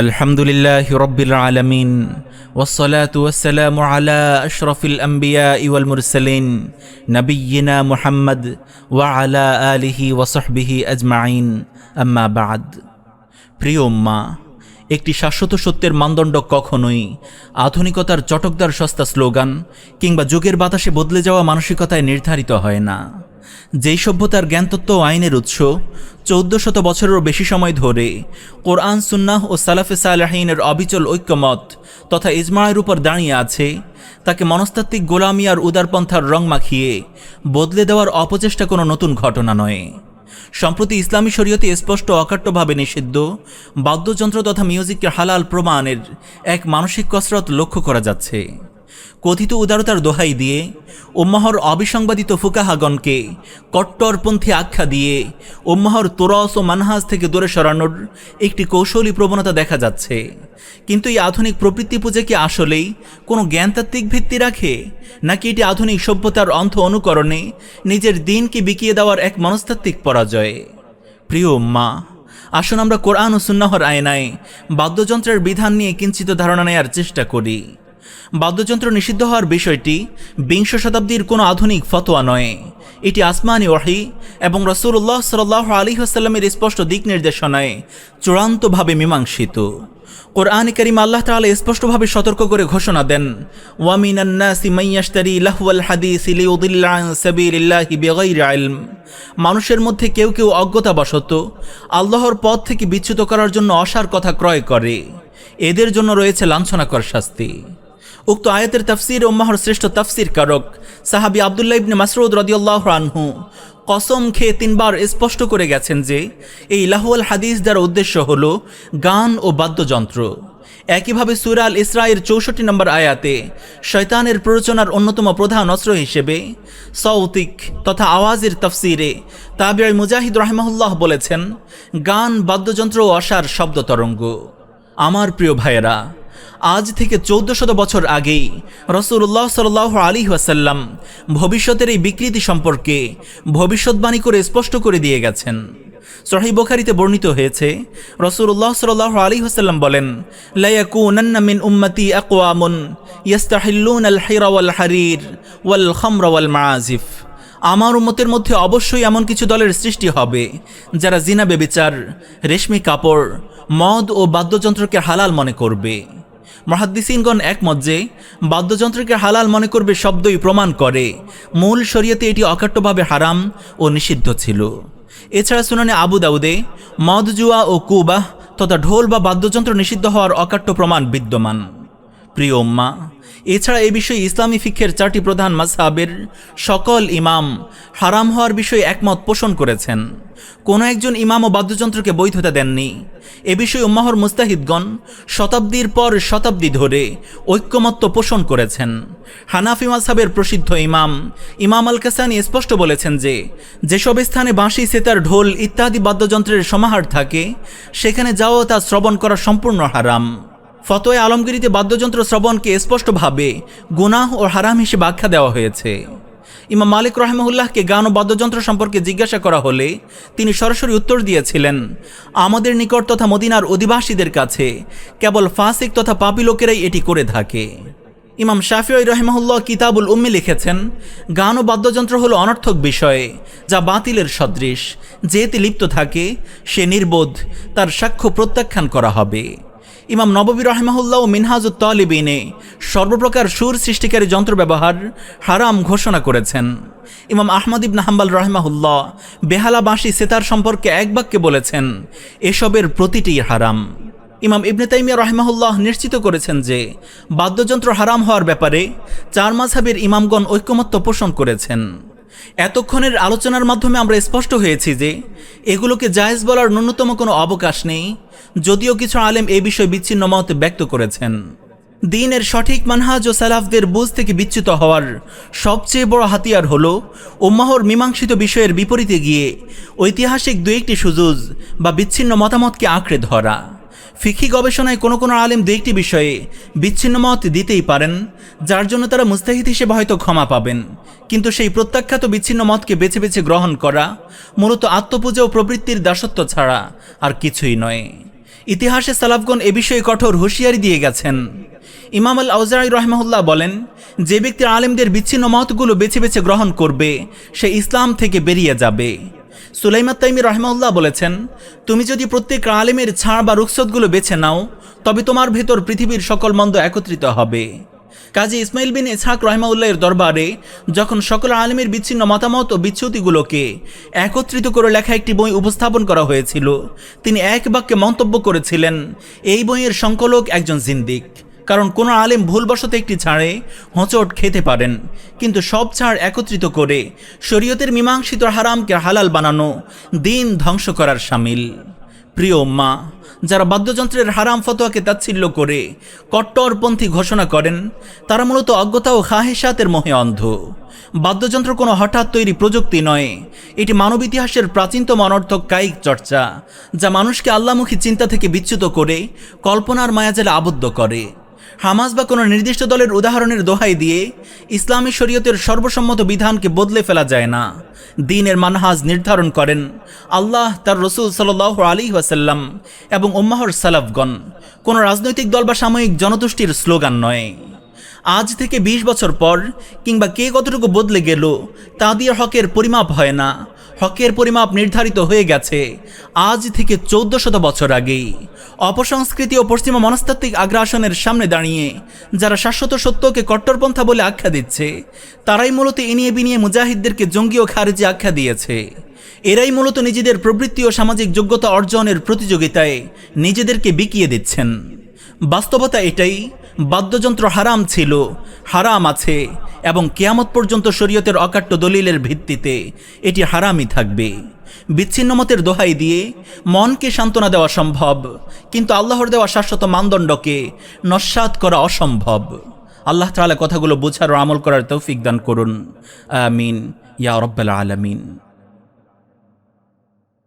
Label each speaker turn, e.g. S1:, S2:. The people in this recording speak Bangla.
S1: আলহামদুলিল্লাহি রাব্বিল আলামিন ওয়াসসালাতু ওয়াসসালামু আলা আশরাফিল আমবিয়া ওয়াল মুরসালিন নবিয়িনা মুহাম্মদ ওয়া আলা আলিহি ওয়া সাহবিহি আজমাইন আম্মা বা'দ। প্রিয় উম্মাহ, একটি শাশ্বত সত্যের মানদণ্ড কখনোই আধুনিকতার চটকদার সস্তা স্লোগান কিংবা যুগের বাতাসে বদলে যাওয়া মানসিকতায় নির্ধারিত হয় না। যেই সভ্যতার জ্ঞানতত্ত্ব ও আইনের উৎস 1400 বছরেরও বেশি সময় ধরে কোরআন, সুন্নাহ ও সালাফে সালেহিনের অবিচল ঐক্যমত তথা ইজমায়ের উপর দাঁড়িয়ে আছে, তাকে মনস্তাত্ত্বিক গোলামি আর উদারপন্থার রং মাখিয়ে বদলে দেওয়ার অপচেষ্টা কোনো নতুন ঘটনা নয়। সম্প্রতি ইসলামী শরীয়তে স্পষ্ট অকাট্যভাবে নিষিদ্ধ বাদ্যযন্ত্র তথা মিউজিককে হালাল প্রমাণের এক মানসিক কসরত লক্ষ্য করা যাচ্ছে। কথিত উদারতার দোহাই দিয়ে উম্মাহর অবিসংবাদিত ফুকাহাগণকে কট্টরপন্থী আখ্যা দিয়ে উম্মাহর তোরস ও মানহাজ থেকে দূরে সরানোর একটি কৌশলী প্রবণতা দেখা যাচ্ছে। কিন্তু এই আধুনিক প্রবৃত্তি পূজা কি আসলেই কোনো জ্ঞানতাত্ত্বিক ভিত্তি রাখে, নাকি এটি আধুনিক সভ্যতার অন্ধ অনুকরণে নিজের দিনকে বিকিয়ে দেওয়ার এক মনস্তাত্ত্বিক পরাজয়? প্রিয় উম্মাহ, আসুন আমরা কোরআন ও সুন্নাহর আয়নায় বাদ্যযন্ত্রের বিধান নিয়ে কিঞ্চিত ধারণা নেয়ার চেষ্টা করি। বাদ্যযন্ত্র নিষিদ্ধ হওয়ার বিষয়টি বিংশ শতাব্দীর কোনো আধুনিক ফতোয়া নয়। এটি আসমানি ওহী এবং রাসূলুল্লাহ সাল্লাল্লাহু আলাইহি ওয়াসাল্লামের স্পষ্ট দিক নির্দেশনায় চূড়ান্তভাবে মীমাংসিত। কোরআনে কারীমে আল্লাহ তাআলা স্পষ্টভাবে সতর্ক করে ঘোষণা দেন, ওয়া মিনান নাসি মান ইয়াশতারি লাহওয়াল হাদিসি লিয়ুদিল্লা আন সাবিলিল্লাহি বিগাইরি ইলম। মানুষের মধ্যে কেউ কেউ অজ্ঞতাবশত আল্লাহর পথ থেকে বিচ্যুত করার জন্য অসার কথা ক্রয় করে। এদের জন্য রয়েছে লাঞ্ছনাকর শাস্তি। উক্ত আয়াতের তাফসীরে উম্মাহর শ্রেষ্ঠ তাফসীর কারক সাহাবী আব্দুল্লাহ ইবনে মাসউদ রাদিয়াল্লাহু আনহু কসম খেয়ে 3 বার স্পষ্ট করে গেছেন যে এই লাহওয়াল হাদিস দ্বারা উদ্দেশ্য হল গান ও বাদ্যযন্ত্র। একইভাবে সূরা আল ইসরায়ের 64 নম্বর আয়াতে শয়তানের প্ররোচনার অন্যতম প্রধান অস্ত্র হিসেবে সৌতিক তথা আওয়াজের তাফসীরে তাবিঈ মুজাহিদ রাহিমাহুল্লাহ বলেছেন, গান, বাদ্যযন্ত্র ও অসার শব্দ তরঙ্গ। আমার প্রিয় ভাইয়েরা, আজ থেকে 1400 বছর আগেই রাসূলুল্লাহ সাল্লাল্লাহু আলাইহি ওয়াসাল্লাম ভবিষ্যতের এই বিকৃতি সম্পর্কে ভবিষ্যৎবাণী করে স্পষ্ট করে দিয়ে গেছেন। সহিহ বুখারীতে বর্ণিত হয়েছে, রাসূলুল্লাহ সাল্লাল্লাহু আলাইহি ওয়াসাল্লাম বলেন, লা ইয়াকুনান্না মিন উম্মতি আকওয়ামুন ইস্তাহিল্লুনা আল হিরা ওয়াল হারির ওয়াল খামরা ওয়াল মাআজিফ। আমার উম্মতের মধ্যে অবশ্যই এমন কিছু দলের সৃষ্টি হবে যারা জিনা, ব্যভিচার, রেশমি কাপড়, মদ ও বাদ্যযন্ত্রকে হালাল মনে করবে। মুহাদ্দিসিনগণ একমত যে বাদ্যযন্ত্রকে হালাল মনে করবে শব্দই প্রমাণ করে মূল শরীয়তে এটি অকাট্যভাবে হারাম ও নিষিদ্ধ ছিল। এছাড়া সুনানে আবু দাউদে মদ, জুয়া ও কুবাহ তথা ঢোল বা বাদ্যযন্ত্র নিষিদ্ধ হওয়ার অকাট্য প্রমাণ বিদ্যমান। প্রিয় উম্মাহ, এছাড়া এ বিষয়ে ইসলামী ফিকহের 4টি প্রধান মাযহাবের সকল ইমাম হারাম হওয়ার বিষয়ে একমত পোষণ করেছেন। কোনো একজন ইমামও বাদ্যযন্ত্রকে বৈধতা দেননি। এ বিষয়ে উম্মাহর মুস্তাহিদগণ শতাব্দীর পর শতাব্দী ধরে ঐক্যমত্য পোষণ করেছেন। হানাফি মাযহাবের প্রসিদ্ধ ইমাম আল কাসানি স্পষ্ট বলেছেন যে যেসব স্থানে বাঁশি, সেতার, ঢোল ইত্যাদি বাদ্যযন্ত্রের সমাহার থাকে সেখানে যাওয়া তা শ্রবণ করা সম্পূর্ণ হারাম। ফতোয়া আলমগীরিতে বাদ্যযন্ত্র শ্রবণকে স্পষ্টভাবে গুনাহ ও হারাম হিসেবে আখ্যা দেওয়া হয়েছে। ইমাম মালিক রাহিমাহুল্লাহকে গান ও বাদ্যযন্ত্র সম্পর্কে জিজ্ঞাসা করা হলে তিনি সরাসরি উত্তর দিয়েছিলেন, আমাদের নিকট তথা মদিনার অধিবাসীদের কাছে কেবল ফাসিক তথা পাপী লোকেরাই এটি করে থাকে। ইমাম শাফিঈ রাহিমাহুল্লাহ কিতাবুল উম্মি লিখেছেন, গান ও বাদ্যযন্ত্র হলো অনর্থক বিষয় যা বাতিলের সদৃশ। যে এতে লিপ্ত থাকে সে নির্বোধ, তার সাক্ষ্য প্রত্যাখ্যান করা হবে। ইমাম নববী রাহিমাহুল্লাহ ও মিনহাজুত তালিবিনে সর্বপ্রকার সুর সৃষ্টিকারী যন্ত্র ব্যবহার হারাম ঘোষণা করেছেন। ইমাম আহমদ ইবনে হাম্বল রাহিমাহুল্লাহ বেহালা, বাঁশি, সেতার সম্পর্কে এক বাক্যে বলেছেন, এসবের প্রতিটিই হারাম। ইমাম ইবনে তাইমিয়া রাহিমাহুল্লাহ নিশ্চিত করেছেন যে বাদ্যযন্ত্র হারাম হওয়ার ব্যাপারে 4 মাযহাবের ইমামগণ ঐক্যমত্য পোষণ করেছেন। এতক্ষণের আলোচনার মাধ্যমে আমরা স্পষ্ট হয়েছি যে এগুলোকে জায়েজ বলার ন্যূনতম কোনো অবকাশ নেই, যদিও কিছু আলেম এই বিষয়ে বিচ্ছিন্ন মত ব্যক্ত করেছেন। দ্বীনের সঠিক মানহাজ ও সালাফদের বুঝ থেকে বিচ্যুত হওয়ার সবচেয়ে বড় হাতিয়ার হলো উম্মাহর মীমাংসিত বিষয়ের বিপরীতে গিয়ে ঐতিহাসিক 2-1টি সুজুজ বা বিচ্ছিন্ন মতামতকে আঁকড়ে ধরা। ফিকহি গবেষণায় কোনো কোনো আলেম 2-1টি বিষয়ে বিচ্ছিন্ন মত দিতেই পারেন, যার জন্য তারা মুস্তাহিদ হিসেবে হয়তো ক্ষমা পাবেন, কিন্তু সেই প্রত্যাখ্যাত বিচ্ছিন্ন মতকে বেছে বেছে গ্রহণ করা মূলত আত্মপূজা ও প্রবৃত্তির দাসত্ব ছাড়া আর কিছুই নয়। ইতিহাসে সালাফগণ এ বিষয়ে কঠোর হুঁশিয়ারি দিয়ে গেছেন। ইমাম আল আউজাঈ রাহিমাহুল্লাহ বলেন, যে ব্যক্তি আলেমদের বিচ্ছিন্ন মতগুলো বেছে বেছে গ্রহণ করবে সে ইসলাম থেকে বেরিয়ে যাবে। সুলাইমান তাইমি রাহিমাহুল্লাহ বলেছেন, তুমি যদি প্রত্যেক আলেমের ছাড় বা রুখসতগুলো বেছে নাও তবে তোমার ভেতর পৃথিবীর সকল মন্দ একত্রিত হবে। কাজী ইসমাইল বিন ইসহাক রাহিমাহুল্লাহের দরবারে যখন সকল আলেমের বিচ্ছিন্ন মতামত ও বিচ্যুতিগুলোকে একত্রিত করে লেখা একটি বই উপস্থাপন করা হয়েছিল, তিনি এক বাক্যে মন্তব্য করেছিলেন, এই বইয়ের সংকলক একজন জিন্দিক। কারণ কোনো আলেম ভুলবশত একটি ছাড়ে হোঁচট খেতে পারেন, কিন্তু সব ছাড় একত্রিত করে শরীয়তের মীমাংসিত হারামকে হালাল বানানো দিন ধ্বংস করার শামিল। প্রিয় উম্মাহ, যারা বাদ্যযন্ত্রের হারাম ফতোয়াকে তাচ্ছিল্য করে কট্টরপন্থী ঘোষণা করেন তারা মূলত অজ্ঞতা ও খাহেসাতের মোহে অন্ধ। বাদ্যযন্ত্র কোনো হঠাৎ তৈরি প্রযুক্তি নয়, এটি মানব ইতিহাসের প্রাচীনতম অনর্থক কায়িক চর্চা, যা মানুষকে আল্লাহমুখী চিন্তা থেকে বিচ্যুত করে কল্পনার মায়াজালে আবদ্ধ করে। হামাস বা কোনো নির্দিষ্ট দলের উদাহরণের দোহাই দিয়ে ইসলামী শরীয়তের সর্বসম্মত বিধানকে বদলে ফেলা যায় না। দ্বীনের মানহাজ নির্ধারণ করেন আল্লাহ, তার রসুল সাল্লাল্লাহু আলাইহি ওয়াসাল্লাম এবং উম্মাহর সালাফগণ, কোনো রাজনৈতিক দল বা সাময়িক জনতুষ্টির স্লোগান নয়। আজ থেকে ২০ বছর পর কিংবা কে কতটুকু বদলে গেল তা দিয়ে হকের পরিমাপ হয় না। হকের পরিমাপ নির্ধারিত হয়ে গেছে আজ থেকে ১৪০০ বছর আগেই। অপসংস্কৃতি ও পশ্চিমা মনস্তাত্ত্বিক আগ্রাসনের সামনে দাঁড়িয়ে যারা শাশ্বত সত্যকে কট্টরপন্থা বলে আখ্যা দিচ্ছে, তারাই মূলত ইনিয়ে বিনিয়ে মুজাহিদদেরকে জঙ্গি ও খারেজি আখ্যা দিয়েছে। এরাই মূলত নিজেদের প্রবৃত্তি ও সামাজিক যোগ্যতা অর্জনের প্রতিযোগিতায় নিজেদেরকে বিকিয়ে দিচ্ছেন। বাস্তবতা এটাই, বাদ্যযন্ত্র হারাম ছিল, হারাম আছে এবং কিয়ামত পর্যন্ত শরীয়তের অকাট্য দলিলের ভিত্তিতে এটি হারামই থাকবে। বিচ্ছিন্ন মতের দোহাই দিয়ে মনকে সান্ত্বনা দেওয়া সম্ভব, কিন্তু আল্লাহর দেওয়া শাশ্বত মানদণ্ডকে নস্যাৎ করা অসম্ভব। আল্লাহ তাআলা কথাগুলো বোঝার ও আমল করার তৌফিক দান করুন। আমিন ইয়া রাব্বাল আলামিন।